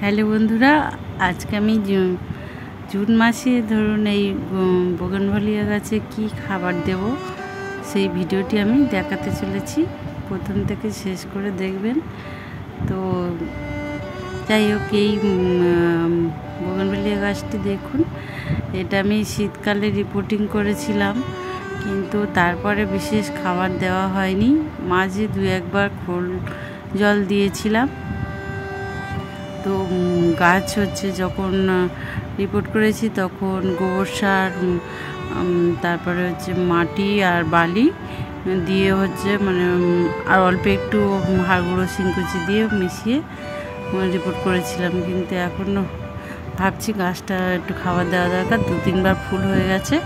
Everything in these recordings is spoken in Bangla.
হ্যালো বন্ধুরা, আজকে আমি জুন মাসে ধরুন এই বোগেনভেলিয়া গাছে কি খাবার দেব সেই ভিডিওটি আমি দেখাতে চলেছি। প্রথম থেকে শেষ করে দেখবেন। তো যাই হোক, এই বোগেনভেলিয়া গাছটি দেখুন, এটা আমি শীতকালে রিপোর্টিং করেছিলাম, কিন্তু তারপরে বিশেষ খাবার দেওয়া হয়নি। মাঝে দু একবার খোল জল দিয়েছিলাম। তো গাছ যখন রিপোর্ট করেছি তখন গোবর সার, তারপরে মাটি আর বালি দিয়ে মানে আর অল্প একটু হাড় গুঁড়ো শিংকুচি দিয়ে মিশিয়ে রিপোর্ট করেছিলাম। কিন্তু এখন ভাবছি গাছটা একটু খাবার দেওয়া দরকার। 2-3 বার ফুল হয়ে গেছে।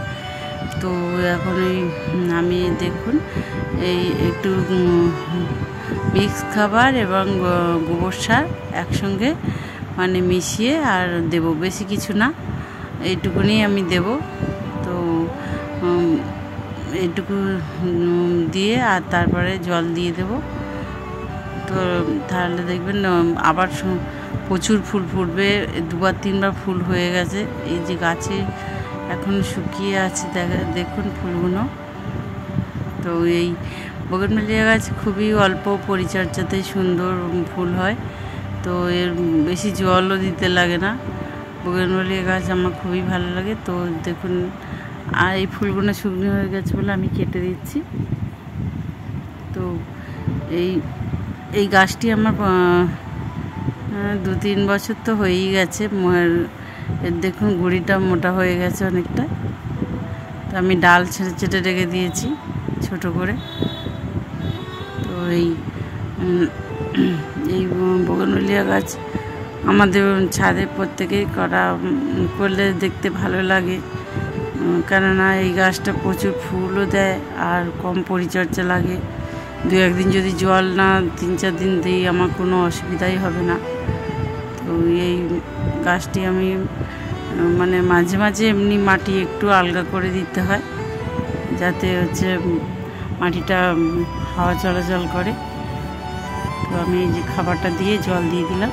তো এখন আমি দেখুন এই একটু মিক্স খাবার এবং গোবর সার একসঙ্গে মানে মিশিয়ে আর দেব, বেশি কিছু না, এইটুকুনি আমি দেব। তো এইটুকু দিয়ে আর তারপরে জল দিয়ে দেব। তো তাহলে দেখবেন আবার প্রচুর ফুল ফুটবে। 2-3বার ফুল হয়ে গেছে। এই যে গাছে এখন শুকিয়ে আছে, দেখুন ফুলগুলো। তো এই বোগেনভেলিয়া গাছ খুবই অল্প পরিচর্যাতেই সুন্দর ফুল হয়। তো এর বেশি জলও দিতে লাগে না। বোগেনভেলিয়া গাছ আমার খুবই ভালো লাগে। তো দেখুন, আর এই ফুলগুলো শুকনো হয়ে গেছে বলে আমি কেটে দিচ্ছি। তো এই গাছটি আমার 2-3 বছর তো হয়েই গেছে। এর দেখুন গুঁড়িটা মোটা হয়ে গেছে অনেকটা। তো আমি ডাল ছেটে রেখে দিয়েছি ছোট করে। তো এই বোগেনভেলিয়া গাছ আমাদের ছাদে প্রত্যেকেই করলে দেখতে ভালো লাগে, কেননা এই গাছটা প্রচুর ফুলও দেয় আর কম পরিচর্যা লাগে। 2-1 দিন যদি জল না 3-4 দিন দিই আমার কোনো অসুবিধাই হবে না। তো এই গাছটি আমি মানে মাঝে মাঝে এমনি মাটি একটু আলগা করে দিতে হয়, যাতে মাটিটা হাওয়া চলাচল করে। তো আমি এই যে খাবারটা দিয়ে জল দিয়ে দিলাম,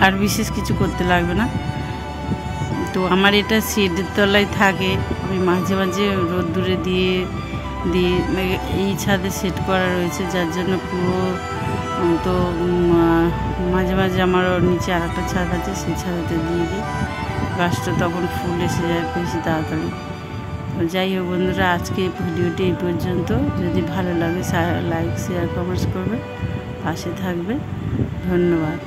আর বিশেষ কিছু করতে লাগবে না। তো আমার এটা শেডের তলায় থাকে, আমি মাঝে মাঝে রোদ্দুরে দিয়ে এই ছাদে সেট করা রয়েছে, যার জন্য পুরো তো মাঝে মাঝে আমার নিচে আর একটা ছাদ আছে, সেই ছাদেতে দিয়ে দিই। গাছটা তখন ফুল এসে যায় বেশি তাড়াতাড়ি। তো যাই হোক বন্ধুরা, আজকে ভিডিওটি এই পর্যন্ত। যদি ভালো লাগে লাইক, শেয়ার, কমেন্টস করবে, পাশে থাকবে। ধন্যবাদ।